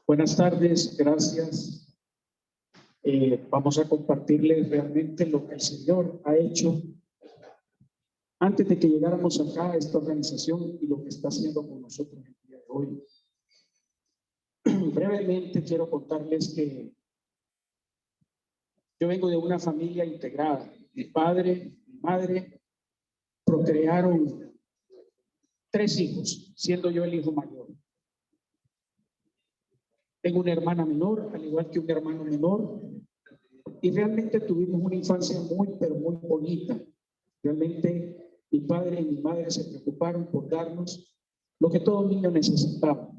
Buenas tardes, gracias. Vamos a compartirles realmente lo que el Señor ha hecho antes de que llegáramos acá a esta organización y lo que está haciendo con nosotros el día de hoy. Brevemente quiero contarles que yo vengo de una familia integrada. Mi padre, mi madre procrearon 3 hijos, siendo yo el hijo mayor. Tengo una hermana menor, al igual que un hermano menor, y realmente tuvimos una infancia muy, pero muy bonita. Realmente mi padre y mi madre se preocuparon por darnos lo que todo niño necesitaba.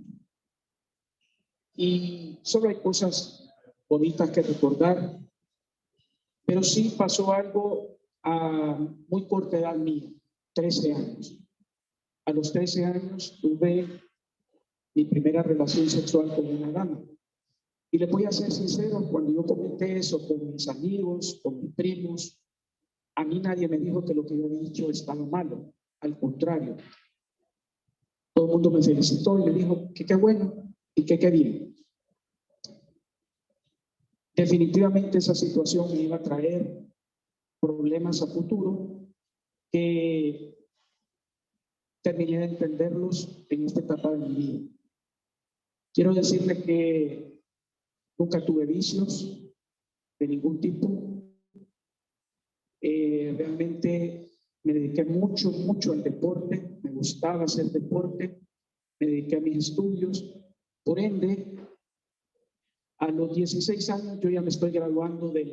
Y solo hay cosas bonitas que recordar, pero sí pasó algo a muy corta edad mía, 13 años. A los 13 años tuve mi primera relación sexual con una dama. Y les voy a ser sincero, cuando yo comenté eso con mis amigos, con mis primos, a mí nadie me dijo que lo que yo había dicho estaba malo. Al contrario, todo el mundo me felicitó y me dijo que qué bueno y que qué bien. Definitivamente esa situación me iba a traer problemas a futuro que terminé de entenderlos en esta etapa de mi vida. Quiero decirle que nunca tuve vicios de ningún tipo. Realmente me dediqué mucho al deporte, me gustaba hacer deporte, me dediqué a mis estudios. Por ende, a los 16 años yo ya me estoy graduando de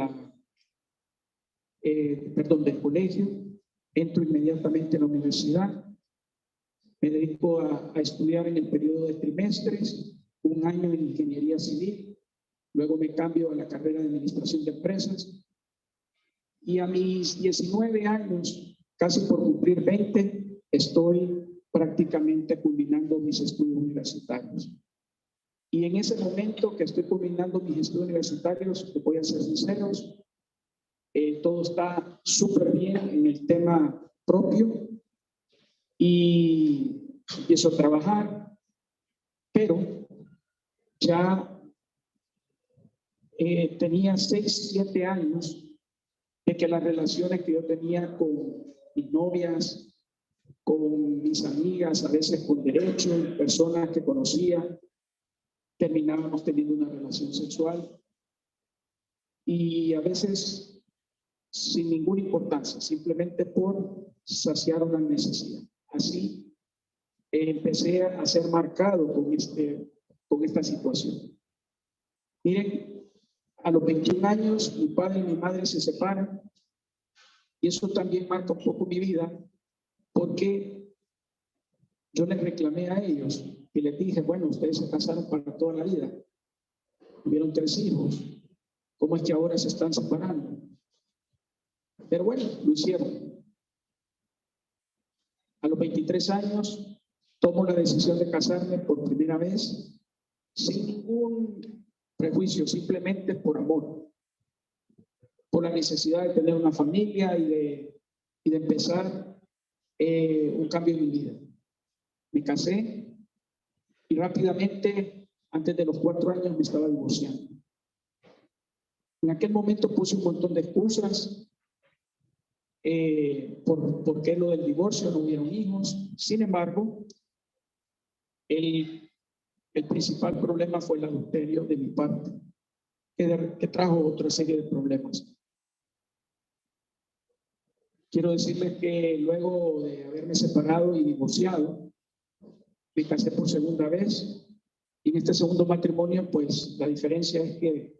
del colegio, entro inmediatamente a la universidad, me dedico a estudiar en el periodo de trimestres, 1 año en ingeniería civil, luego me cambio a la carrera de administración de empresas. Y a mis 19 años, casi por cumplir 20, estoy prácticamente culminando mis estudios universitarios. Y en ese momento que estoy culminando mis estudios universitarios, les voy a ser sinceros, todo está súper bien en el tema propio y empiezo a trabajar, pero ya tenía 6, 7 años de que las relaciones que yo tenía con mis novias, con mis amigas, a veces con derecho, personas que conocía, terminábamos teniendo una relación sexual y a veces sin ninguna importancia, simplemente por saciar una necesidad. Así empecé a ser marcado con esta situación. Miren, a los 21 años mi padre y mi madre se separan y eso también marca un poco mi vida porque yo les reclamé a ellos y les dije, bueno, ustedes se casaron para toda la vida, tuvieron 3 hijos, ¿cómo es que ahora se están separando? Pero bueno, lo hicieron. A los 23 años tomo la decisión de casarme por primera vez sin ningún prejuicio, simplemente por amor, por la necesidad de tener una familia y de empezar un cambio en mi vida. Me casé y rápidamente, antes de los 4 años, me estaba divorciando. En aquel momento puse un montón de excusas por qué lo del divorcio, no hubieron hijos. Sin embargo, el principal problema fue el adulterio de mi parte, que trajo otra serie de problemas. Quiero decirles que luego de haberme separado y divorciado, me casé por segunda vez. Y en este segundo matrimonio, pues la diferencia es que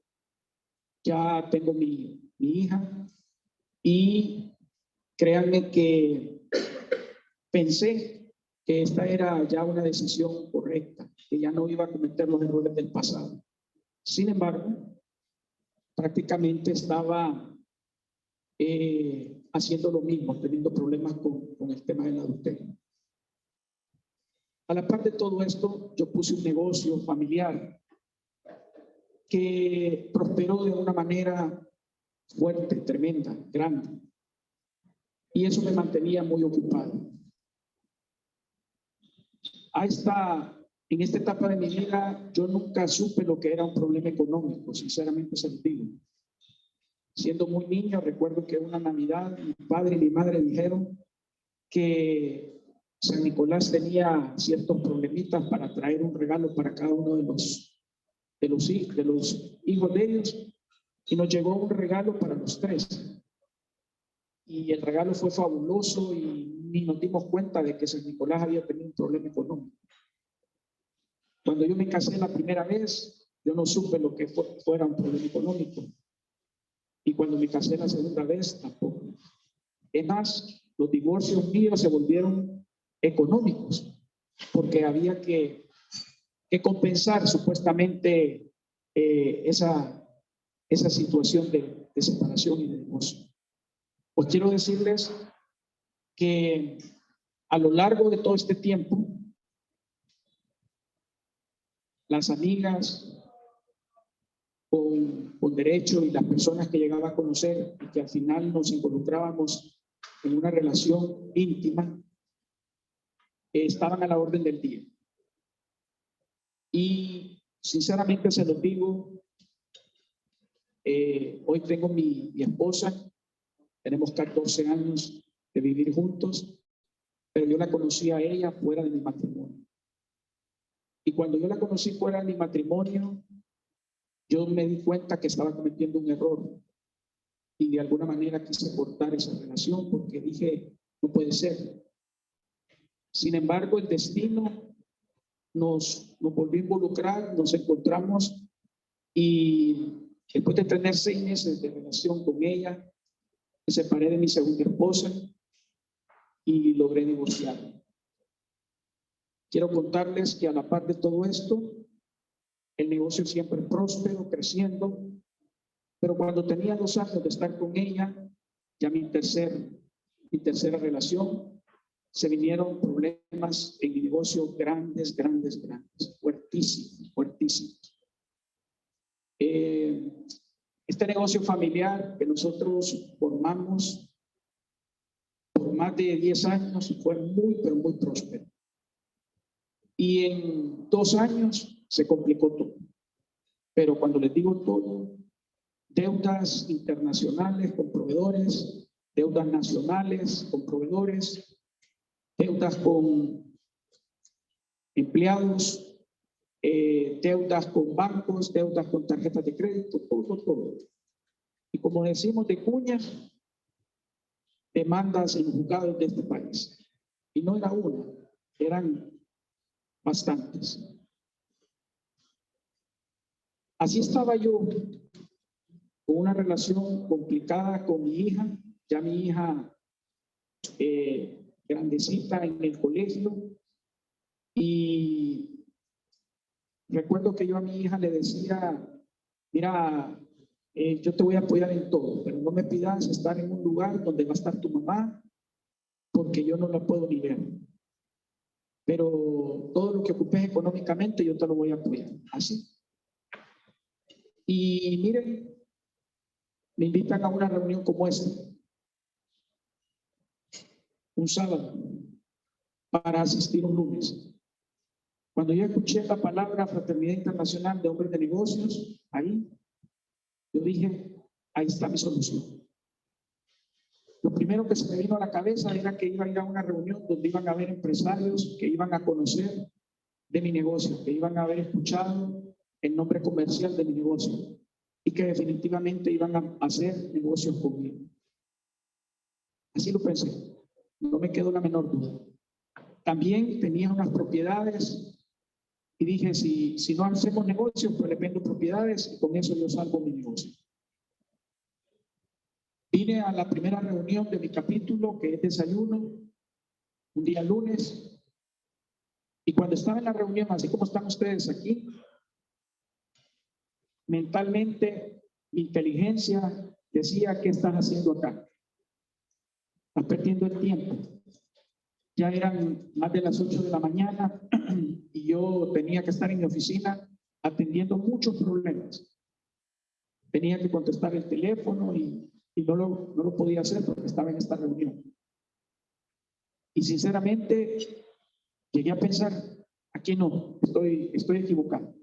ya tengo mi hija y créanme que pensé que esta era ya una decisión correcta, que ya no iba a cometer los errores del pasado. Sin embargo, prácticamente estaba haciendo lo mismo, teniendo problemas con el tema del adulterio. A la par de todo esto, yo puse un negocio familiar que prosperó de una manera fuerte, tremenda, grande. Y eso me mantenía muy ocupado. A esta En esta etapa de mi vida, yo nunca supe lo que era un problema económico, sinceramente se lo digo. Siendo muy niño, recuerdo que una Navidad, mi padre y mi madre dijeron que San Nicolás tenía ciertos problemitas para traer un regalo para cada uno de los hijos de ellos, y nos llegó un regalo para los tres. Y el regalo fue fabuloso y ni nos dimos cuenta de que San Nicolás había tenido un problema económico. Cuando yo me casé la primera vez, yo no supe lo que fuera un problema económico. Y cuando me casé la segunda vez, tampoco. Es más, los divorcios míos se volvieron económicos, porque había que compensar supuestamente esa situación de separación y de divorcio. Pues quiero decirles que a lo largo de todo este tiempo, las amigas con derecho y las personas que llegaba a conocer y que al final nos involucrábamos en una relación íntima, estaban a la orden del día. Y sinceramente se los digo, hoy tengo mi esposa, tenemos 14 años de vivir juntos, pero yo la conocí a ella fuera de mi matrimonio. Y cuando yo la conocí fuera de mi matrimonio, yo me di cuenta que estaba cometiendo un error y de alguna manera quise cortar esa relación porque dije, no puede ser. Sin embargo, el destino nos volvió a involucrar, nos encontramos y después de tener 6 meses de relación con ella, me separé de mi segunda esposa y logré divorciarme. Quiero contarles que a la par de todo esto, el negocio siempre próspero, creciendo, pero cuando tenía 2 años de estar con ella, ya mi tercera relación, se vinieron problemas en mi negocio grandes, fuertísimos. Este negocio familiar que nosotros formamos por más de 10 años fue muy, pero muy próspero. Y en 2 años se complicó todo. Pero cuando les digo todo, deudas internacionales con proveedores, deudas nacionales con proveedores, deudas con empleados, deudas con bancos, deudas con tarjetas de crédito, todo. Y como decimos de cuña, demandas en juzgados de este país. Y no era una, eran bastantes. Así estaba yo, con una relación complicada con mi hija, ya mi hija grandecita en el colegio, y recuerdo que yo a mi hija le decía, mira, yo te voy a apoyar en todo, pero no me pidas estar en un lugar donde va a estar tu mamá, porque yo no la puedo ni ver. Pero todo lo que ocupes económicamente yo te lo voy a apoyar, así. Y miren, me invitan a una reunión como esta, un sábado, para asistir un lunes. Cuando yo escuché la palabra Fraternidad Internacional de Hombres de Negocios, ahí, yo dije, ahí está mi solución. Lo primero que se me vino a la cabeza era que iba a ir a una reunión donde iban a haber empresarios que iban a conocer de mi negocio, que iban a haber escuchado el nombre comercial de mi negocio y que definitivamente iban a hacer negocios conmigo. Así lo pensé, no me quedó la menor duda. También tenía unas propiedades y dije, si no hacemos negocios, pues le vendo propiedades y con eso yo salvo mi negocio. Vine a la primera reunión de mi capítulo, que es desayuno, un día lunes, y cuando estaba en la reunión, así como están ustedes aquí, mentalmente, mi inteligencia decía, ¿qué estás haciendo acá? Estás perdiendo el tiempo. Ya eran más de las 8 de la mañana y yo tenía que estar en mi oficina atendiendo muchos problemas. Tenía que contestar el teléfono y no lo podía hacer porque estaba en esta reunión. Y sinceramente llegué a pensar, Aquí no, estoy equivocado.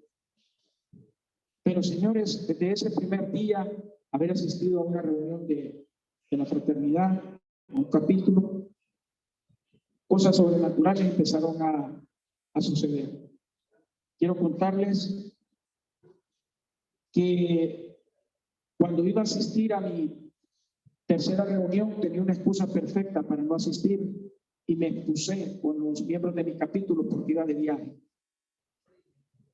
Pero señores, desde ese primer día, haber asistido a una reunión de la fraternidad, a un capítulo, cosas sobrenaturales empezaron a suceder. Quiero contarles que cuando iba a asistir a mi tercera reunión, tenía una excusa perfecta para no asistir y me excusé con los miembros de mi capítulo porque iba de viaje.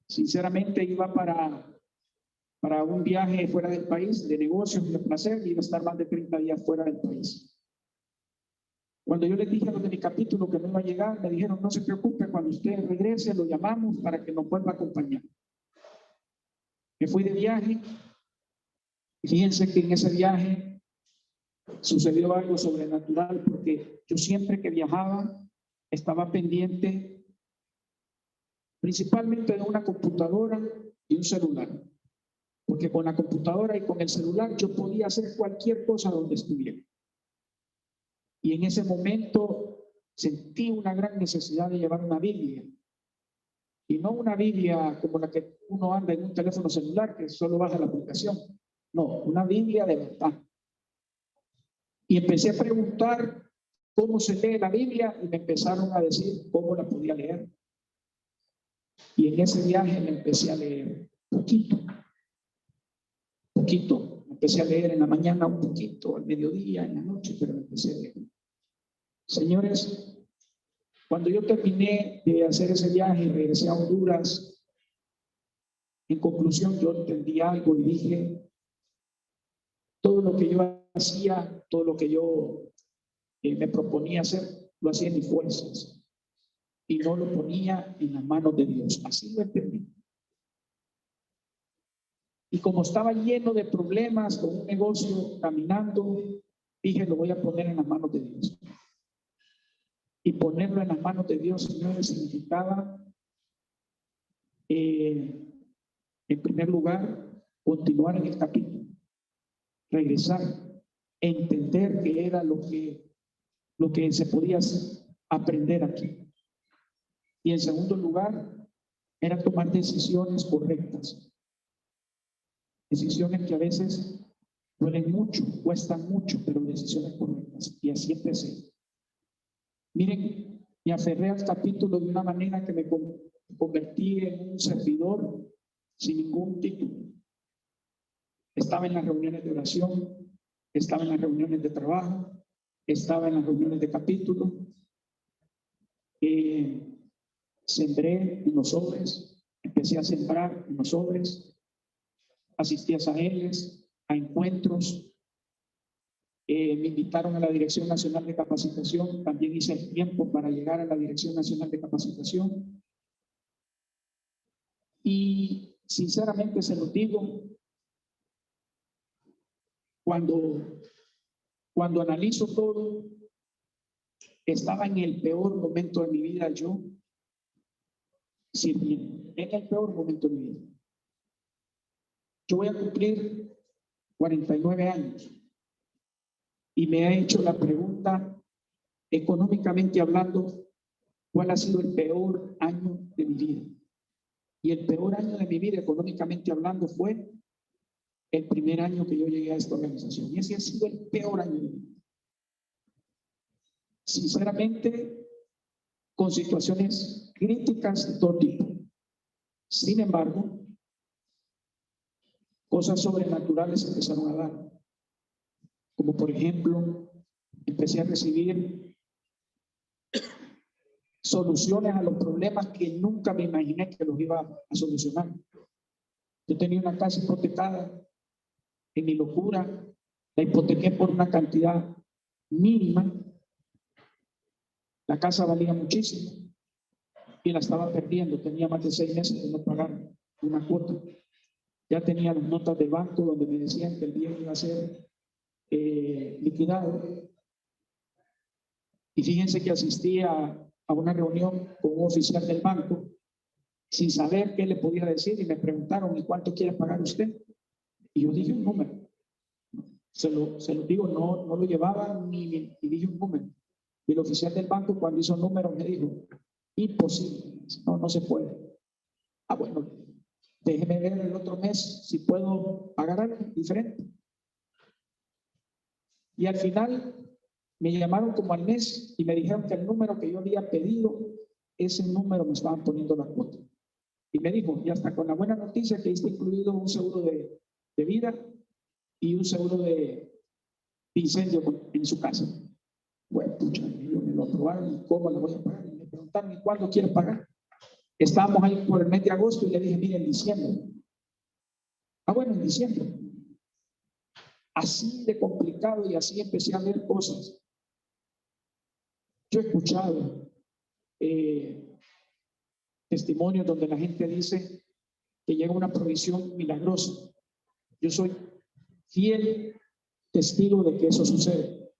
Sinceramente iba para un viaje fuera del país, de negocios, de placer, y iba a estar más de 30 días fuera del país. Cuando yo les dije a los de mi capítulo que no iba a llegar, me dijeron, no se preocupe, cuando usted regrese lo llamamos para que nos vuelva a acompañar. Me fui de viaje y fíjense que en ese viaje sucedió algo sobrenatural porque yo siempre que viajaba estaba pendiente principalmente de una computadora y un celular, porque con la computadora y con el celular yo podía hacer cualquier cosa donde estuviera. Y en ese momento sentí una gran necesidad de llevar una Biblia. Y no una Biblia como la que uno anda en un teléfono celular que solo baja la aplicación. No, una Biblia de verdad. Y empecé a preguntar cómo se lee la Biblia y me empezaron a decir cómo la podía leer. Y en ese viaje me empecé a leer poquito. Empecé a leer en la mañana un poquito, al mediodía, en la noche, pero me empecé a leer. Señores, cuando yo terminé de hacer ese viaje y regresé a Honduras, en conclusión yo entendí algo y dije, todo lo que yo hacía, todo lo que yo me proponía hacer, lo hacía en mis fuerzas y no lo ponía en las manos de Dios. Así lo entendí. Y como estaba lleno de problemas con un negocio caminando, dije, lo voy a poner en las manos de Dios. Y ponerlo en las manos de Dios, señores, significaba, en primer lugar, continuar en el capítulo, regresar, entender que era lo que se podía aprender aquí. Y en segundo lugar, era tomar decisiones correctas. Decisiones que a veces duelen mucho, cuestan mucho, pero decisiones correctas. Y así empecé. Miren, me aferré al capítulo de una manera que me convertí en un servidor sin ningún título. Estaba en las reuniones de oración, estaba en las reuniones de trabajo, estaba en las reuniones de capítulo. Sembré en los sobres, empecé a sembrar en los sobres, asistí a saeles, a encuentros. Me invitaron a la Dirección Nacional de Capacitación, también hice el tiempo para llegar a la Dirección Nacional de Capacitación. Y sinceramente se los digo, cuando analizo todo, estaba en el peor momento de mi vida yo sirviendo, en el peor momento de mi vida. Yo voy a cumplir 49 años y me ha hecho la pregunta, económicamente hablando, ¿cuál ha sido el peor año de mi vida? Y el peor año de mi vida, económicamente hablando, fue el primer año que yo llegué a esta organización. Y ese ha sido el peor año de mi vida. Sinceramente, con situaciones críticas de todo tipo. Sin embargo, cosas sobrenaturales empezaron a dar. Como por ejemplo, empecé a recibir soluciones a los problemas que nunca me imaginé que los iba a solucionar. Yo tenía una casa hipotecada, en mi locura, la hipotequé por una cantidad mínima. La casa valía muchísimo y la estaba perdiendo. Tenía más de 6 meses de no pagar una cuota. Ya tenía las notas de banco donde me decían que el bien iba a ser liquidado. Y fíjense que asistí a una reunión con un oficial del banco sin saber qué le podía decir y me preguntaron, ¿y cuánto quiere pagar usted? Y yo dije un número. Se lo digo, no lo llevaba y dije un número. Y el oficial del banco, cuando hizo el número, me dijo, Imposible. No, no se puede. Ah, bueno, déjeme ver el otro mes si puedo pagar algo diferente. Y al final me llamaron como al mes y me dijeron que el número que yo había pedido, ese número me estaban poniendo la cuota. Y me dijo, y hasta con la buena noticia que está incluido un seguro de vida y un seguro de incendio en su casa. Bueno, pucha, yo me lo aprobaron y cómo lo voy a pagar. Y me preguntaron, ¿y cuándo quieres pagar? Estábamos ahí por el mes de agosto y le dije, mire, en diciembre. Ah, bueno, en diciembre. Así de complicado y así empecé a ver cosas. Yo he escuchado testimonios donde la gente dice que llega una provisión milagrosa. Yo soy fiel testigo de que eso sucede.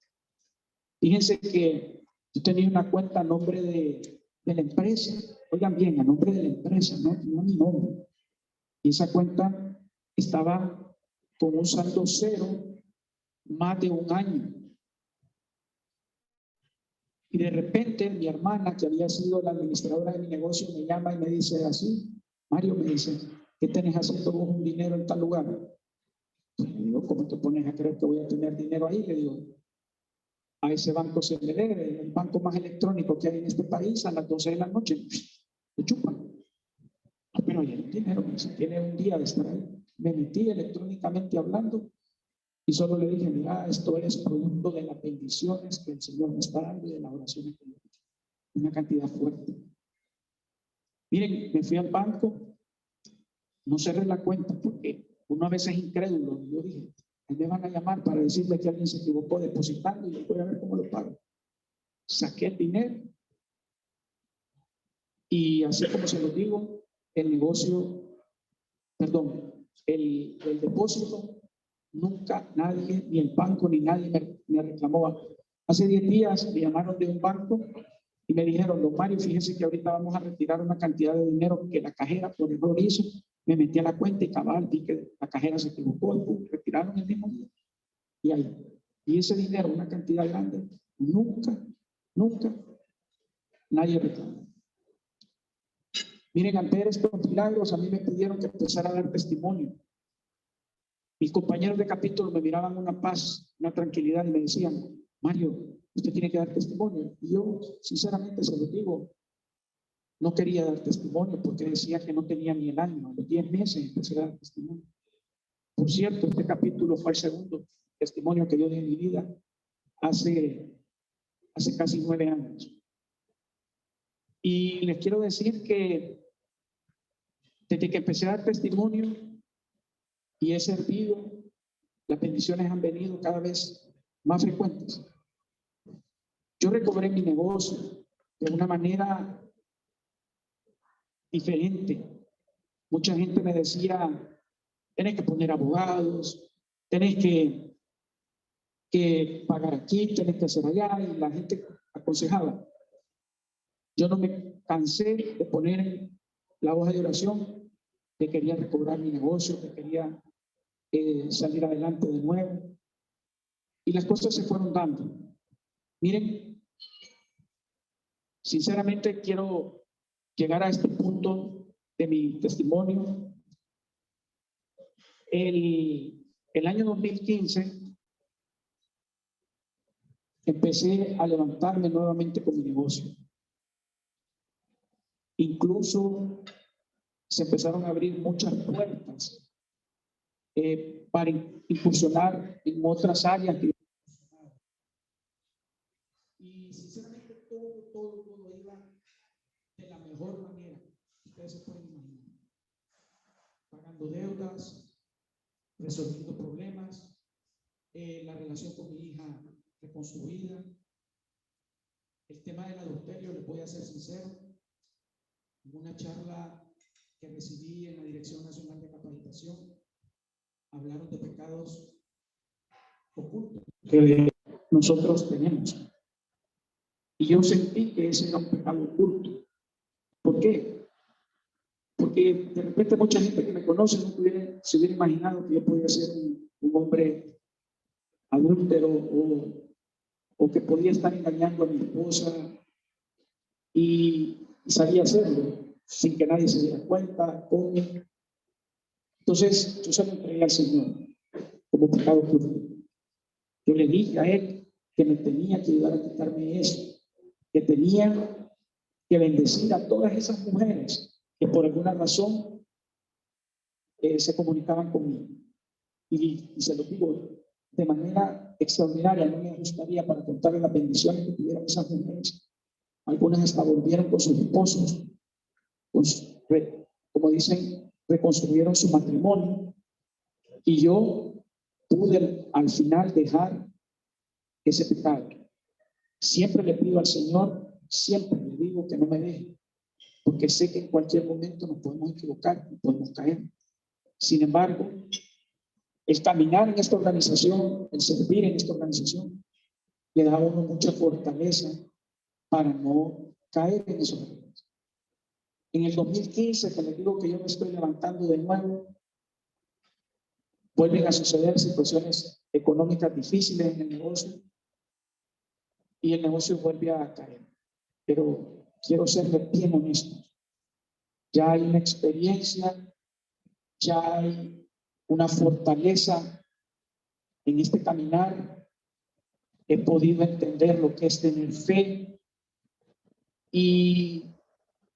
Fíjense que yo tenía una cuenta a nombre de la empresa. Oigan bien, a nombre de la empresa, no a mi nombre. Y esa cuenta estaba con un saldo cero más de un año. Y de repente mi hermana, que había sido la administradora de mi negocio, me llama y me dice así, Mario, me dice, ¿qué tenés haciendo vos un dinero en tal lugar? Pues le digo, ¿cómo te pones a creer que voy a tener dinero ahí? Le digo, a ese banco se le debe, el banco más electrónico que hay en este país, a las 12 de la noche, lo chupan. Pero hay el dinero, me dice, tiene un día de estar ahí. Me metí electrónicamente hablando y solo le dije, mira, esto es producto de las bendiciones que el Señor me está dando y de las oraciones que yo he hecho. Una cantidad fuerte. Miren, me fui al banco, no cerré la cuenta porque uno a veces es incrédulo. Yo dije, me van a llamar para decirle que alguien se equivocó depositando y yo voy a ver cómo lo pago. Saqué el dinero y así como se lo digo, el negocio, perdón, el depósito, nunca nadie, ni el banco, ni nadie me reclamó. Hace 10 días me llamaron de un banco y me dijeron, don Mario, fíjese que ahorita vamos a retirar una cantidad de dinero que la cajera por error hizo. Me metí a la cuenta y cabal, vi que la cajera se equivocó y pum, retiraron el mismo día. Y ahí. Y ese dinero, una cantidad grande, nunca nadie reclamó. Miren, al ver estos milagros, a mí me pidieron que empezara a dar testimonio. Mis compañeros de capítulo me miraban una paz, una tranquilidad y me decían, Mario, usted tiene que dar testimonio. Y yo, sinceramente, se lo digo, no quería dar testimonio porque decía que no tenía ni el año. A los 10 meses empecé a dar testimonio. Por cierto, este capítulo fue el segundo testimonio que yo di en mi vida hace casi 9 años. Y les quiero decir que desde que empecé a dar testimonio y he servido, las bendiciones han venido cada vez más frecuentes. Yo recobré mi negocio de una manera diferente. Mucha gente me decía, tenés que poner abogados, tenés que pagar aquí, tenés que hacer allá, y la gente aconsejaba. Yo no me cansé de poner en la hoja de oración que quería recobrar mi negocio, que quería salir adelante de nuevo. Y las cosas se fueron dando. Miren, sinceramente quiero llegar a este punto de mi testimonio. El año 2015 empecé a levantarme nuevamente con mi negocio. Incluso se empezaron a abrir muchas puertas para incursionar en otras áreas. Y sinceramente todo iba de la mejor manera. Ustedes se pueden imaginar. Pagando deudas, resolviendo problemas, la relación con mi hija reconstruida. El tema del adulterio, les voy a ser sincero, en una charla que recibí en la Dirección Nacional de Capacitación, hablaron de pecados ocultos que nosotros tenemos. Y yo sentí que ese era un pecado oculto. ¿Por qué? Porque de repente mucha gente que me conoce no se hubiera imaginado que yo podía ser un hombre adúltero o que podía estar engañando a mi esposa. Y y salí a hacerlo sin que nadie se diera cuenta. Entonces yo se lo entregué al Señor como pecado oculto. Yo le dije a Él que me tenía que ayudar a quitarme eso, que tenía que bendecir a todas esas mujeres que por alguna razón se comunicaban conmigo. Y se lo digo de manera extraordinaria, no me gustaría para contarles las bendiciones que tuvieron esas mujeres. Algunas hasta volvieron con sus esposos, como dicen, reconstruyeron su matrimonio. Y yo pude al final dejar ese pecado. Siempre le pido al Señor, siempre le digo que no me deje, porque sé que en cualquier momento nos podemos equivocar y podemos caer. Sin embargo, el caminar en esta organización, el servir en esta organización, le da a uno mucha fortaleza para no caer en esos errores. En el 2015, que les digo que yo me estoy levantando de nuevo, vuelven a suceder situaciones económicas difíciles en el negocio y el negocio vuelve a caer. Pero quiero serle bien honesto. Ya hay una experiencia, ya hay una fortaleza en este caminar. He podido entender lo que es tener fe y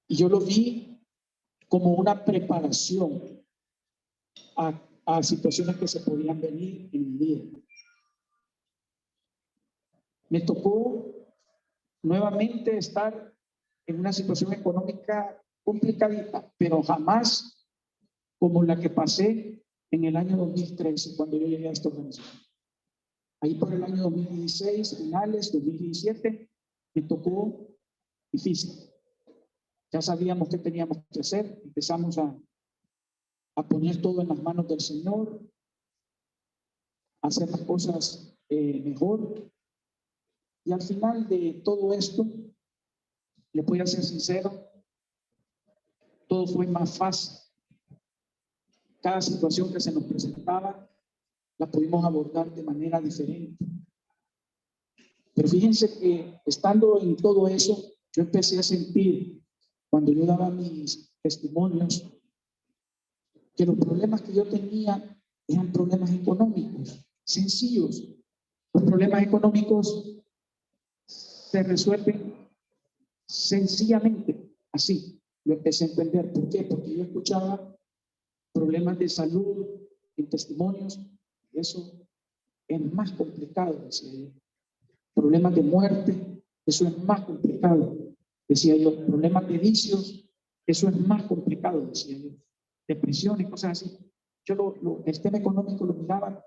yo lo vi como una preparación a situaciones que se podían venir en mi vida. Me tocó nuevamente estar en una situación económica complicadita, pero jamás como la que pasé en el año 2013, cuando yo llegué a esta organización. Ahí por el año 2016, finales, 2017, me tocó difícil. Ya sabíamos qué teníamos que hacer, empezamos a poner todo en las manos del Señor, a hacer las cosas mejor. Y al final de todo esto, le voy a ser sincero, todo fue más fácil. Cada situación que se nos presentaba, la pudimos abordar de manera diferente. Pero fíjense que estando en todo eso, yo empecé a sentir, cuando yo daba mis testimonios, que los problemas que yo tenía eran problemas económicos, sencillos. Los problemas económicos se resuelven sencillamente, así. Lo empecé a entender. ¿Por qué? Porque yo escuchaba problemas de salud en testimonios, eso es más complicado, decía yo. Problemas de muerte, eso es más complicado, decía yo. Problemas de vicios, eso es más complicado, decía yo. Depresión y cosas así. Yo el tema económico lo miraba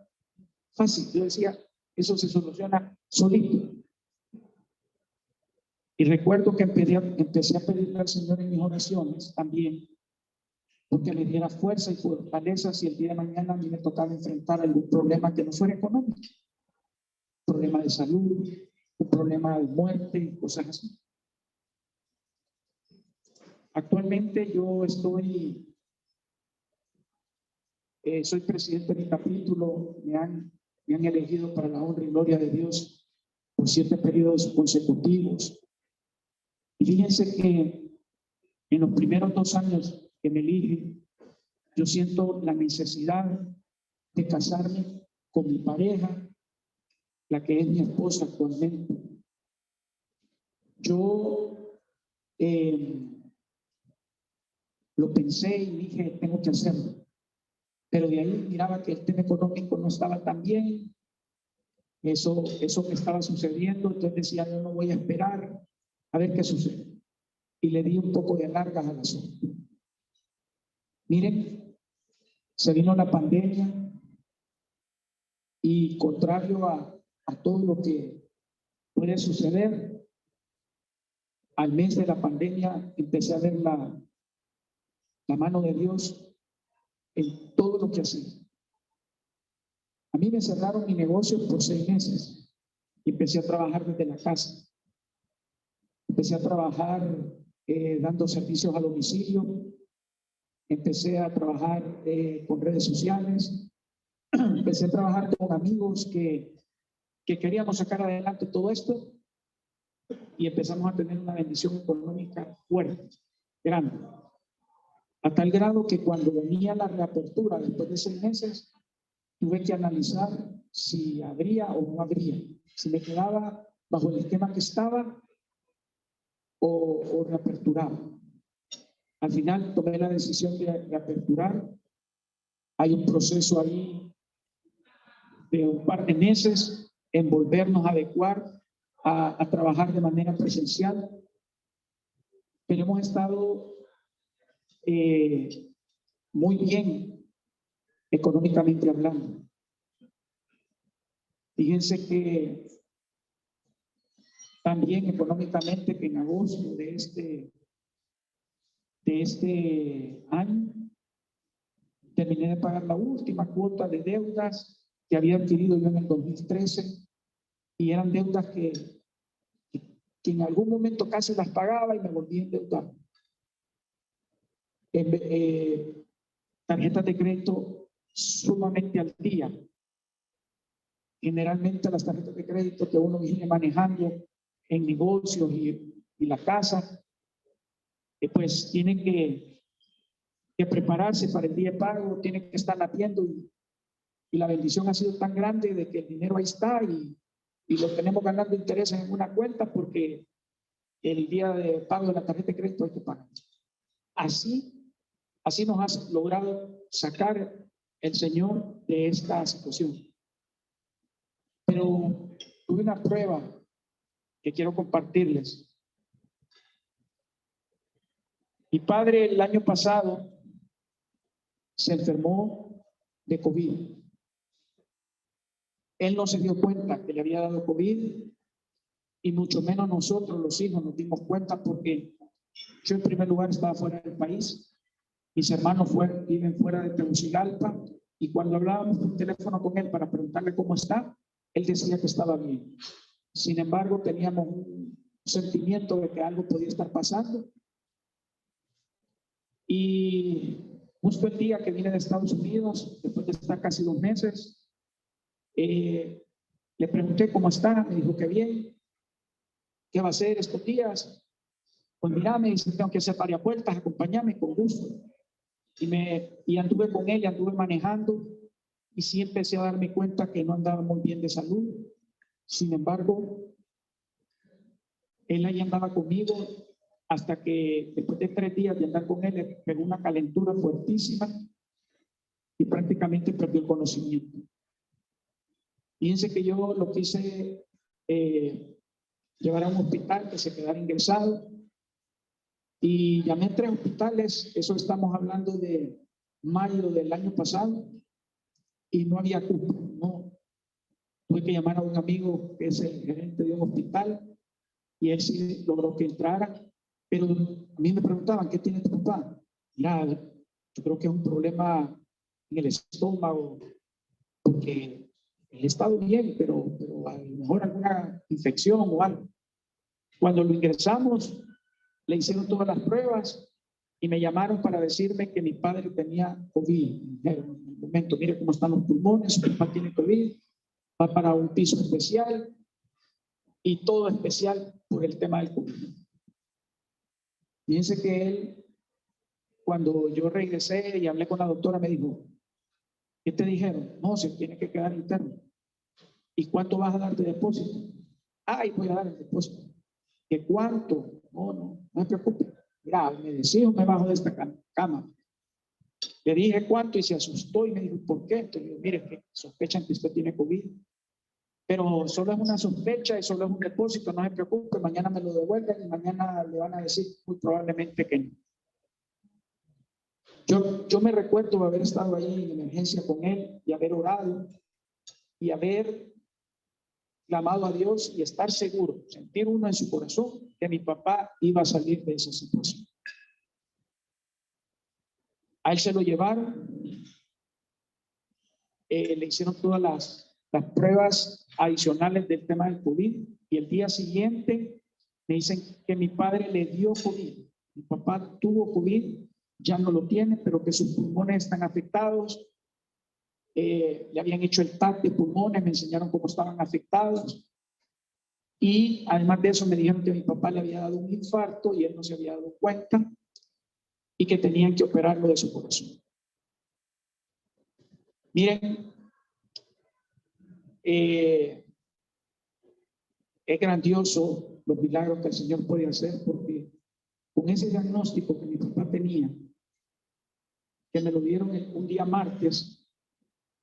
fácil. Yo decía, eso se soluciona solito. Y recuerdo que empecé a pedirle al Señor en mis oraciones también, porque le diera fuerza y fortaleza si el día de mañana a mí me tocaba enfrentar algún problema que no fuera económico. Un problema de salud, un problema de muerte, cosas así. Actualmente yo soy presidente de mi capítulo, me han elegido para la honra y gloria de Dios por 7 periodos consecutivos. Y fíjense que en los primeros 2 años que me eligen, yo siento la necesidad de casarme con mi pareja, la que es mi esposa actualmente. Yo lo pensé y dije, tengo que hacerlo. Pero de ahí miraba que el tema económico no estaba tan bien, eso que estaba sucediendo, entonces decía, yo no voy a esperar a ver qué sucede. Y le di un poco de largas al asunto. Miren, se vino la pandemia y contrario a todo lo que puede suceder, al mes de la pandemia empecé a ver la mano de Dios en todo lo que hacía. A mí me cerraron mi negocio por 6 meses y empecé a trabajar desde la casa. Empecé a trabajar dando servicios a domicilio. Empecé a trabajar con redes sociales. Empecé a trabajar con amigos que queríamos sacar adelante todo esto. y empezamos a tener una bendición económica fuerte, grande, a tal grado que cuando venía la reapertura después de 6 meses, tuve que analizar si habría o no habría, si me quedaba bajo el esquema que estaba o reaperturaba. Al final tomé la decisión de reaperturar. Hay un proceso ahí de un par de meses en volvernos a adecuar a trabajar de manera presencial, pero hemos estado muy bien económicamente hablando. Fíjense que también económicamente que en agosto de este año terminé de pagar la última cuota de deudas que había adquirido yo en el 2013 y eran deudas que en algún momento casi las pagaba y me volví a endeudar. Tarjetas de crédito sumamente al día. Generalmente las tarjetas de crédito que uno viene manejando en negocios y la casa, pues tienen que prepararse para el día de pago, tienen que estar latiendo y la bendición ha sido tan grande de que el dinero ahí está y lo tenemos ganando intereses en una cuenta porque el día de pago de la tarjeta de crédito hay que pagar. Así nos ha logrado sacar el Señor de esta situación. Pero tuve una prueba que quiero compartirles. Mi padre el año pasado se enfermó de COVID. Él no se dio cuenta que le había dado COVID y mucho menos nosotros los hijos nos dimos cuenta porque yo en primer lugar estaba fuera del país, mis hermanos viven fuera de Tegucigalpa y cuando hablábamos por teléfono con él para preguntarle cómo está, él decía que estaba bien. Sin embargo, teníamos un sentimiento de que algo podía estar pasando y justo el día que vine de Estados Unidos, después de estar casi 2 meses, le pregunté cómo está, me dijo que bien. ¿Qué va a hacer estos días? Pues mira, me dice, tengo que hacer varias vueltas, acompáñame con gusto. Y anduve con él, anduve manejando y sí empecé a darme cuenta que no andaba muy bien de salud. Sin embargo, él ahí andaba conmigo hasta que después de 3 días de andar con él, le pegó una calentura fuertísima y prácticamente perdió el conocimiento. Fíjense que yo lo quise llevar a un hospital, que se quedara ingresado. Y llamé a 3 hospitales, eso estamos hablando de mayo del año pasado, y no había cupo, no. Tuve que llamar a un amigo que es el gerente de un hospital, y él sí logró que entrara, pero a mí me preguntaban, ¿qué tiene tu papá? Mira, yo creo que es un problema en el estómago, porque él estaba bien, pero a lo mejor alguna infección o algo. Cuando lo ingresamos, le hicieron todas las pruebas y me llamaron para decirme que mi padre tenía COVID. En un momento, mire cómo están los pulmones, su papá tiene COVID, va para un piso especial y todo especial por el tema del COVID. Fíjense que él, cuando yo regresé y hablé con la doctora, me dijo, ¿qué te dijeron? No, se tiene que quedar interno. ¿Y cuánto vas a dar de depósito? Ay, voy a dar el depósito. ¿Qué cuánto? No me preocupe. Mira, me decía, me bajo de esta cama. Le dije cuánto y se asustó y me dijo, ¿por qué? Entonces, digo, mire, que sospechan que usted tiene COVID. Pero solo es una sospecha y solo es un depósito, no se preocupe, mañana me lo devuelven y mañana le van a decir muy probablemente que no. Yo me recuerdo haber estado ahí en emergencia con él y haber orado y haber clamado a Dios y estar seguro, sentir uno en su corazón que mi papá iba a salir de esa situación. A él se lo llevaron, le hicieron todas las pruebas adicionales del tema del COVID y el día siguiente me dicen que mi padre le dio COVID. Mi papá tuvo COVID, ya no lo tiene, pero que sus pulmones están afectados. Le habían hecho el TAC de pulmones, me enseñaron cómo estaban afectados Y además de eso me dijeron que a mi papá le había dado un infarto y él no se había dado cuenta y que tenían que operarlo de su corazón. Miren, es grandioso los milagros que el Señor puede hacer, porque con ese diagnóstico que mi papá tenía, que me lo dieron un día martes,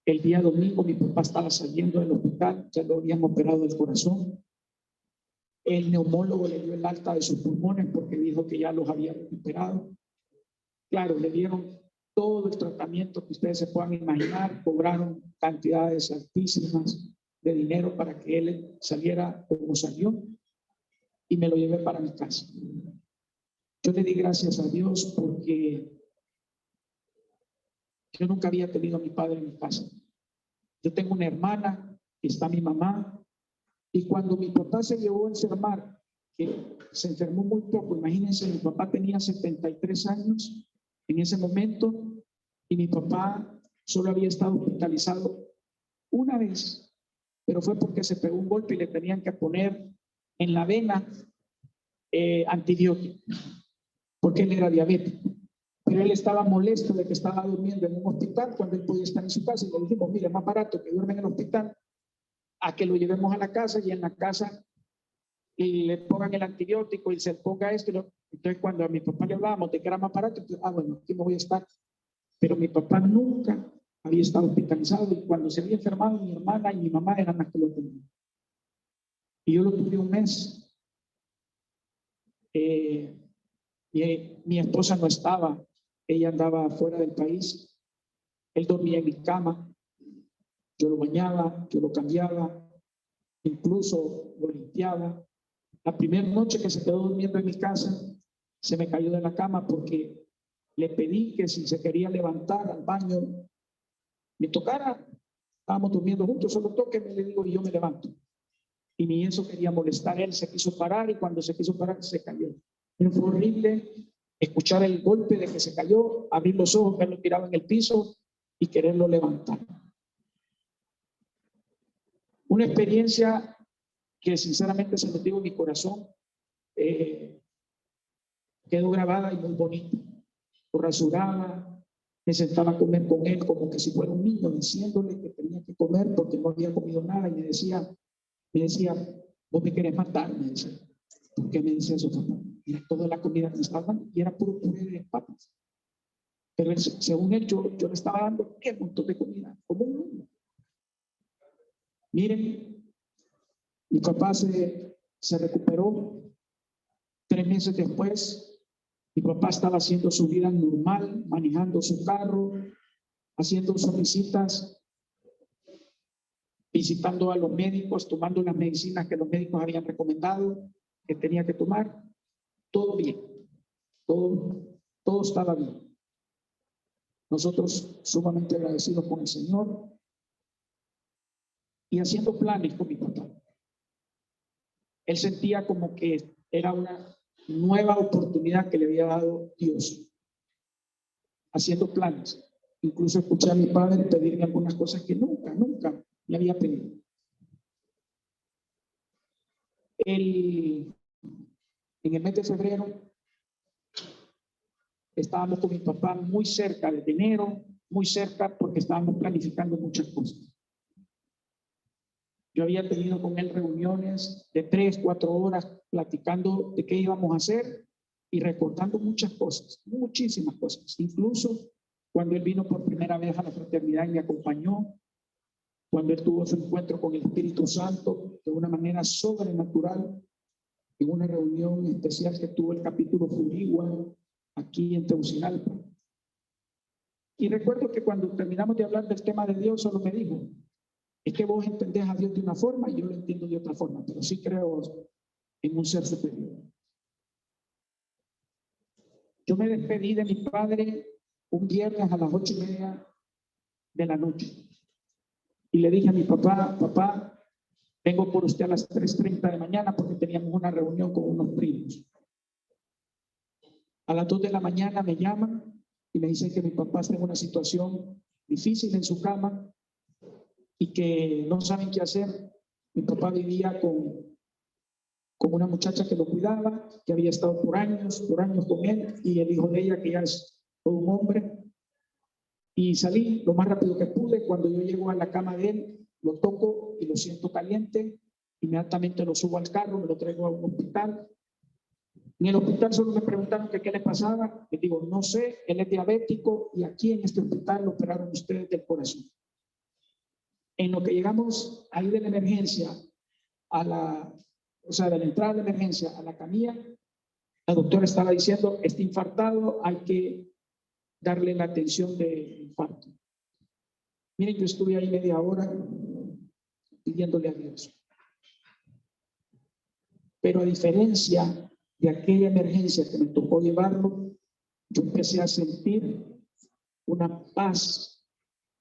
el día domingo mi papá estaba saliendo del hospital, ya lo habían operado del corazón. El neumólogo le dio el alta de sus pulmones porque dijo que ya los había recuperado. Claro, le dieron todo el tratamiento que ustedes se puedan imaginar, cobraron cantidades altísimas de dinero para que él saliera como salió y me lo llevé para mi casa. Yo le di gracias a Dios porque yo nunca había tenido a mi padre en mi casa. Yo tengo una hermana, está mi mamá, y cuando mi papá se llevó a enfermar, que se enfermó muy poco, imagínense, mi papá tenía 73 años en ese momento y mi papá solo había estado hospitalizado una vez, pero fue porque se pegó un golpe y le tenían que poner en la vena antibiótico, porque él era diabético. Pero él estaba molesto de que estaba durmiendo en un hospital cuando él podía estar en su casa y le dijimos, mire, es más barato que duerme en el hospital a que lo llevemos a la casa y en la casa y le pongan el antibiótico y se ponga esto. Entonces, cuando a mi papá le hablábamos de que era más barato, pues, bueno, aquí me voy a estar. Pero mi papá nunca había estado hospitalizado y cuando se había enfermado, mi hermana y mi mamá eran las que lo tenían. Y yo lo tuve un mes. Mi esposa no estaba, ella andaba fuera del país. Él dormía en mi cama. Yo lo bañaba, yo lo cambiaba, incluso lo limpiaba. La primera noche que se quedó durmiendo en mi casa, se me cayó de la cama porque le pedí que si se quería levantar al baño, me tocara. Estábamos durmiendo juntos, solo tóqueme, le digo, y yo me levanto. Y ni eso quería molestar. Él se quiso parar y cuando se quiso parar, se cayó. Pero fue horrible escuchar el golpe de que se cayó, abrir los ojos, verlo tirado en el piso y quererlo levantar. Una experiencia que sinceramente se metió en mi corazón, quedó grabada y muy bonita. Lo rasuraba, me sentaba a comer con él como que si fuera un niño, diciéndole que tenía que comer porque no había comido nada y me decía, vos me querés matar, me decía. ¿Por qué me decía eso, papá? Mira, toda la comida que estaba dando y era puro puré de papas. Pero él, según él, yo le estaba dando un montón de comida, como un niño. Miren, mi papá se recuperó. 3 meses después, mi papá estaba haciendo su vida normal, manejando su carro, haciendo sus visitas, visitando a los médicos, tomando las medicinas que los médicos habían recomendado que tenía que tomar. Todo bien, todo estaba bien. Nosotros sumamente agradecidos con el Señor y haciendo planes con mi papá. Él sentía como que era una nueva oportunidad que le había dado Dios, haciendo planes. Incluso escuché a mi padre pedirme algunas cosas que nunca le había pedido. En el mes de febrero estábamos con mi papá muy cerca de enero, muy cerca porque estábamos planificando muchas cosas. Yo había tenido con él reuniones de 3, 4 horas platicando de qué íbamos a hacer y recordando muchas cosas, muchísimas cosas. Incluso cuando él vino por primera vez a la fraternidad y me acompañó, cuando él tuvo su encuentro con el Espíritu Santo de una manera sobrenatural, en una reunión especial que tuvo el capítulo Furigua, aquí en Tegucigalpa. Y recuerdo que cuando terminamos de hablar del tema de Dios, solo me dijo, es que vos entendés a Dios de una forma y yo lo entiendo de otra forma, pero sí creo en un ser superior. Yo me despedí de mi padre un viernes a las 8:30 de la noche. Y le dije a mi papá, papá, vengo por usted a las 3:30 de mañana porque teníamos una reunión con unos primos. A las 2 de la mañana me llaman y me dicen que mi papá está en una situación difícil en su cama y que no saben qué hacer. Mi papá vivía con con una muchacha que lo cuidaba, que había estado por años con él, y el hijo de ella, que ya es todo un hombre. Y salí lo más rápido que pude. Cuando yo llego a la cama de él, lo toco y lo siento caliente. Inmediatamente lo subo al carro, me lo traigo a un hospital. En el hospital solo me preguntaron que qué le pasaba. Les digo, no sé, él es diabético y aquí en este hospital lo operaron ustedes del corazón. En lo que llegamos ahí de la emergencia a de la entrada de emergencia a la camilla, la doctora estaba diciendo, está infartado, hay que darle la atención de infarto. Miren, yo estuve ahí media hora pidiéndole a Dios. Pero a diferencia de aquella emergencia que me tocó llevarlo, yo empecé a sentir una paz,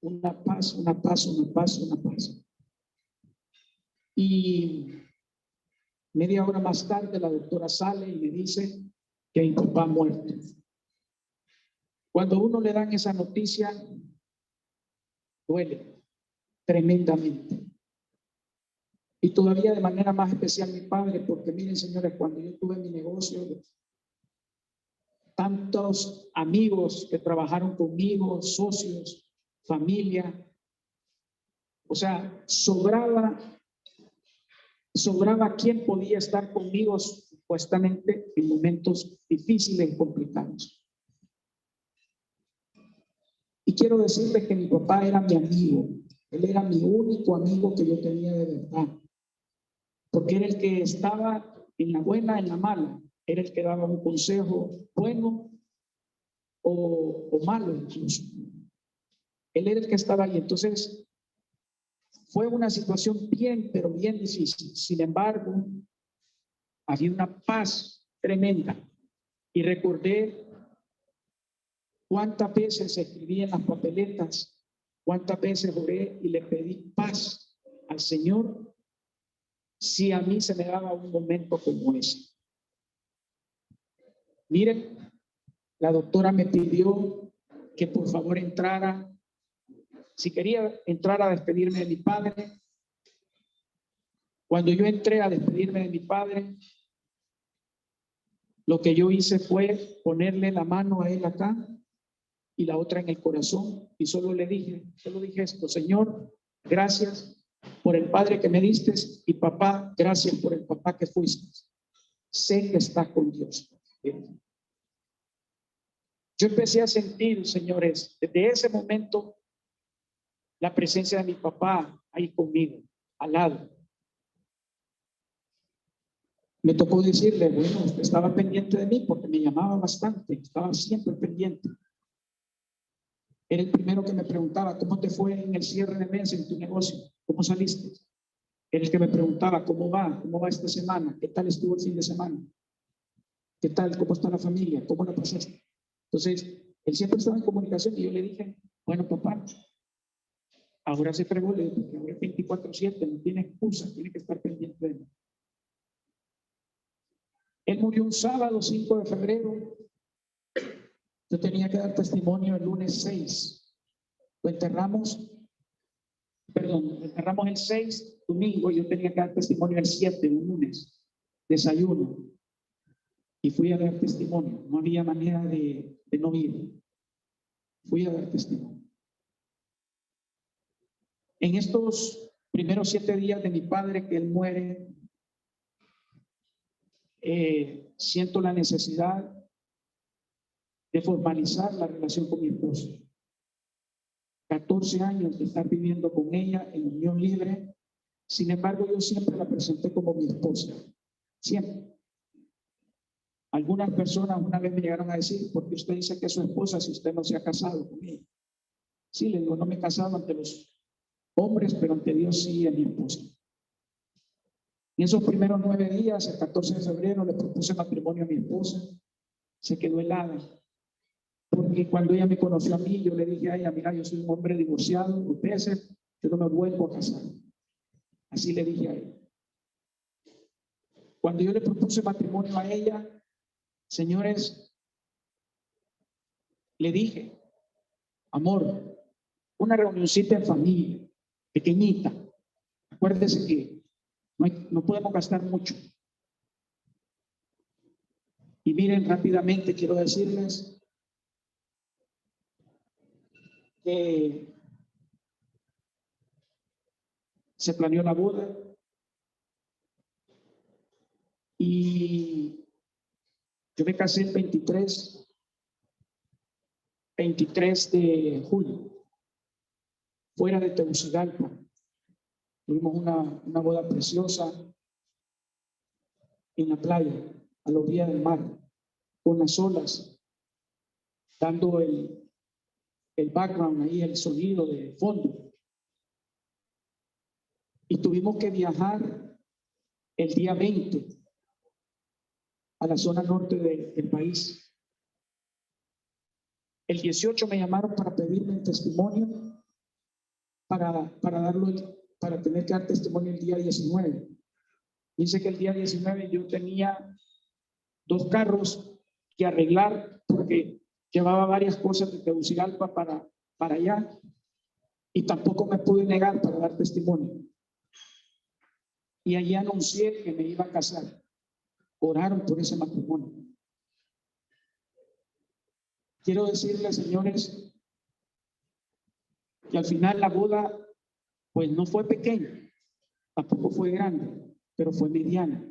una paz, una paz, una paz, una paz. Y media hora más tarde la doctora sale y me dice que mi papá ha muerto. Cuando a uno le dan esa noticia, duele tremendamente. Y todavía de manera más especial mi padre, porque miren, señores, cuando yo tuve mi negocio, tantos amigos que trabajaron conmigo, socios, familia, o sea, sobraba quien podía estar conmigo supuestamente en momentos difíciles y complicados. Y quiero decirles que mi papá era mi amigo, él era mi único amigo que yo tenía de verdad, porque era el que estaba en la buena, en la mala, era el que daba un consejo bueno o malo incluso. Él era el que estaba ahí. Entonces, fue una situación bien, pero bien difícil. Sin embargo, había una paz tremenda. Y recordé cuántas veces escribí en las papeletas, cuántas veces oré y le pedí paz al Señor si a mí se me daba un momento como ese. Miren, la doctora me pidió que por favor entrara, si quería entrar a despedirme de mi padre. Cuando yo entré a despedirme de mi padre, lo que yo hice fue ponerle la mano a él acá y la otra en el corazón, y solo dije esto: Señor, gracias por el padre que me diste, y papá, gracias por el papá que fuiste. Sé que estás con Dios. Yo empecé a sentir, señores, desde ese momento, la presencia de mi papá ahí conmigo, al lado. Me tocó decirle, bueno, usted estaba pendiente de mí porque me llamaba bastante, estaba siempre pendiente. Era el primero que me preguntaba, ¿cómo te fue en el cierre de mes en tu negocio? ¿Cómo saliste? Era el que me preguntaba, ¿cómo va esta semana? ¿Qué tal estuvo el fin de semana? ¿Qué tal? ¿Cómo está la familia? ¿Cómo la pasaste? Entonces, él siempre estaba en comunicación y yo le dije, bueno, papá, ahora se fregó, le dije, porque ahora es 24/7, no tiene excusa, tiene que estar pendiente de mí. Él murió un sábado 5 de febrero. Yo tenía que dar testimonio el lunes 6. Lo enterramos el 6, domingo. Yo tenía que dar testimonio el 7, un lunes, desayuno. Y fui a dar testimonio. No había manera de no ir. Fui a dar testimonio. En estos primeros 7 días de mi padre, que él muere, siento la necesidad de formalizar la relación con mi esposa. 14 años de estar viviendo con ella en unión libre. Sin embargo, yo siempre la presenté como mi esposa. Siempre. Algunas personas una vez me llegaron a decir, ¿por qué usted dice que es su esposa si usted no se ha casado con ella? Sí, le digo, no me he casado ante los hombres, pero ante Dios sí es mi esposa. En esos primeros 9 días, el 14 de febrero, le propuse matrimonio a mi esposa. Se quedó helada. Porque cuando ella me conoció a mí, yo le dije a ella, mira, yo soy un hombre divorciado, ustedes, yo no me vuelvo a casar. Así le dije a ella. Cuando yo le propuse matrimonio a ella, señores, le dije, amor, una reunioncita en familia, pequeñita. Acuérdese que no podemos gastar mucho. Y miren, rápidamente quiero decirles que se planeó la boda y yo me casé el 23 de julio, fuera de Tegucigalpa. Tuvimos una boda preciosa en la playa, a la orilla del mar, con las olas, dando el background ahí, el sonido de fondo. Y tuvimos que viajar el día 20 a la zona norte del país. El 18 me llamaron para pedirme el testimonio, para tener que dar testimonio el día 19. Dice que el día 19 yo tenía 2 carros que arreglar porque llevaba varias cosas de Tegucigalpa para allá y tampoco me pude negar para dar testimonio. Y allí anuncié que me iba a casar. Oraron por ese matrimonio. Quiero decirles, señores, que al final la boda pues no fue pequeña, tampoco fue grande, pero fue mediana.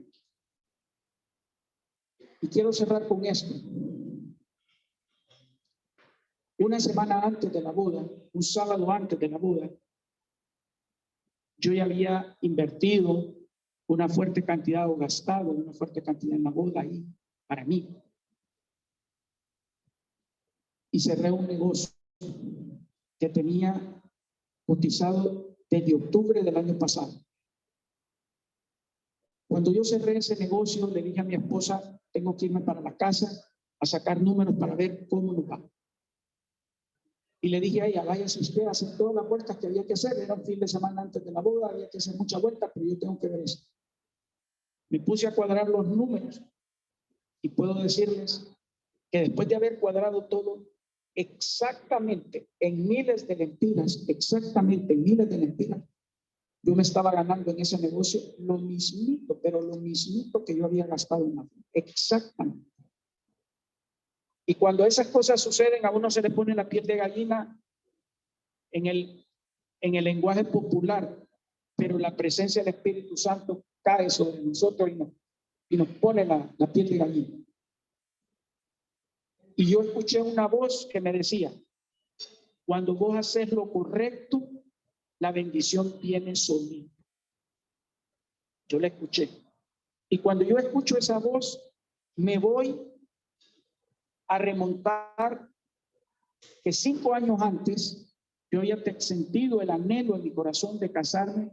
Y quiero cerrar con esto. Una semana antes de la boda, un sábado antes de la boda, yo ya había invertido una fuerte cantidad o gastado una fuerte cantidad en la boda ahí para mí. Y cerré un negocio que tenía cotizado desde octubre del año pasado. Cuando yo cerré ese negocio, le dije a mi esposa, tengo que irme para la casa a sacar números para ver cómo nos va. Y le dije a ella, váyase usted a hacer todas las vueltas que había que hacer. Era un fin de semana antes de la boda, había que hacer muchas vueltas, pero yo tengo que ver eso. Me puse a cuadrar los números y puedo decirles que después de haber cuadrado todo exactamente en miles de lempiras, yo me estaba ganando en ese negocio lo mismito, pero lo mismito que yo había gastado en la boda. Exactamente. Y cuando esas cosas suceden, a uno se le pone la piel de gallina en el lenguaje popular, pero la presencia del Espíritu Santo cae sobre nosotros y nos pone la piel de gallina. Y yo escuché una voz que me decía, cuando vos haces lo correcto, la bendición viene solita. Yo la escuché. Y cuando yo escucho esa voz, me voy a remontar que 5 años antes yo había sentido el anhelo en mi corazón de casarme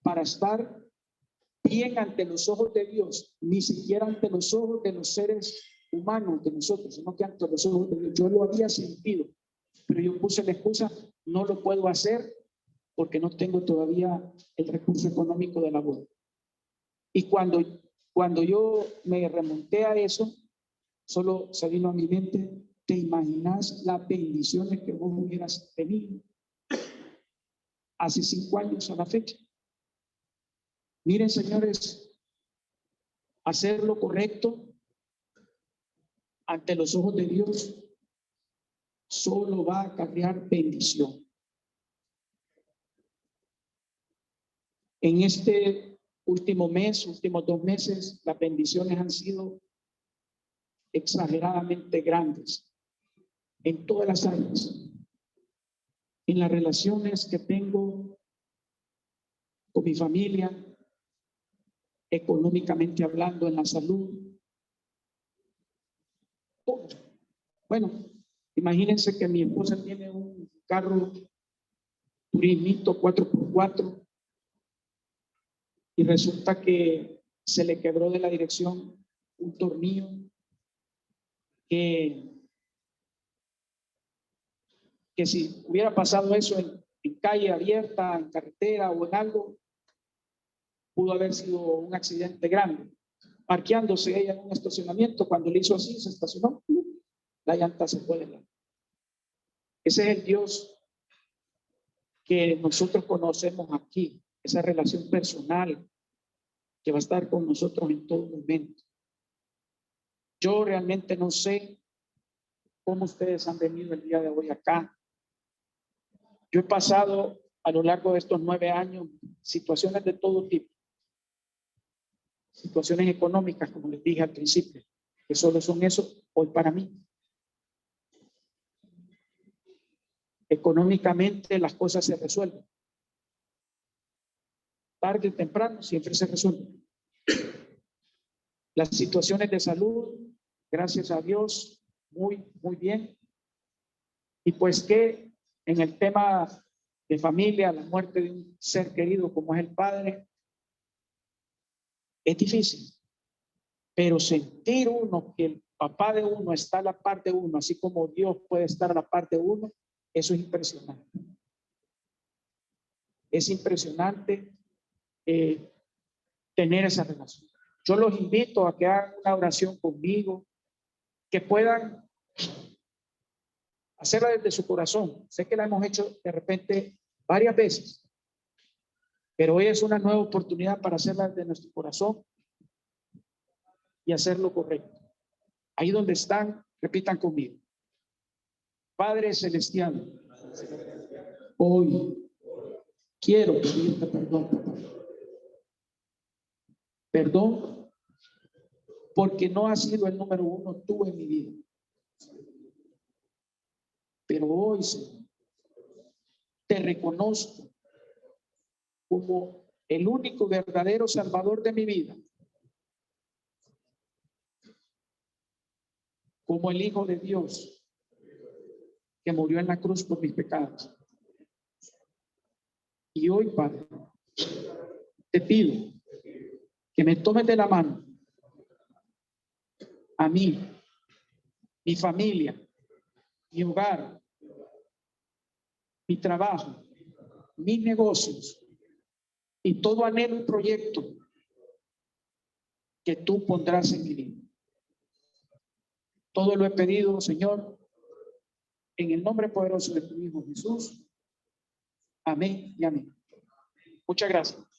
para estar bien ante los ojos de Dios, ni siquiera ante los ojos de los seres humanos de nosotros, sino que ante los ojos de Dios. Yo lo había sentido, pero yo puse la excusa, no lo puedo hacer porque no tengo todavía el recurso económico de la boda. Y cuando yo me remonté a eso, solo se vino a mi mente, ¿te imaginas las bendiciones que vos hubieras tenido hace 5 años a la fecha? Miren, señores, hacer lo correcto ante los ojos de Dios solo va a acarrear bendición. En este último mes, últimos 2 meses, las bendiciones han sido exageradamente grandes en todas las áreas, en las relaciones que tengo con mi familia, económicamente hablando, en la salud, todo. Bueno, imagínense que mi esposa tiene un carro Turismito 4x4 y resulta que se le quebró de la dirección un tornillo que si hubiera pasado eso en calle abierta, en carretera o en algo, pudo haber sido un accidente grande. Parqueándose ella en un estacionamiento, cuando le hizo así, se estacionó, la llanta se fue de lado. Ese es el Dios que nosotros conocemos aquí, esa relación personal que va a estar con nosotros en todo momento. Yo realmente no sé cómo ustedes han venido el día de hoy acá. Yo he pasado a lo largo de estos 9 años situaciones de todo tipo. Situaciones económicas, como les dije al principio, que solo son eso hoy para mí. Económicamente las cosas se resuelven. Tarde o temprano siempre se resuelven. Las situaciones de salud, gracias a Dios, muy bien. Y pues que en el tema de familia, la muerte de un ser querido como es el padre, es difícil. Pero sentir uno que el papá de uno está a la par de uno, así como Dios puede estar a la par de uno, eso es impresionante. Es impresionante tener esa relación. Yo los invito a que hagan una oración conmigo, que puedan hacerla desde su corazón. Sé que la hemos hecho de repente varias veces, pero hoy es una nueva oportunidad para hacerla desde nuestro corazón y hacer lo correcto. Ahí donde están, repitan conmigo. Padre Celestial, hoy quiero pedirte perdón, papá. Perdón porque no has sido el número 1 tú en mi vida. Pero hoy, Señor, te reconozco como el único verdadero Salvador de mi vida, como el Hijo de Dios que murió en la cruz por mis pecados. Y hoy, Padre, te pido que me tomes de la mano a mí, mi familia, mi hogar, mi trabajo, mis negocios y todo anhelo y proyecto que tú pondrás en mi vida. Todo lo he pedido, Señor, en el nombre poderoso de tu Hijo Jesús. Amén y amén. Muchas gracias.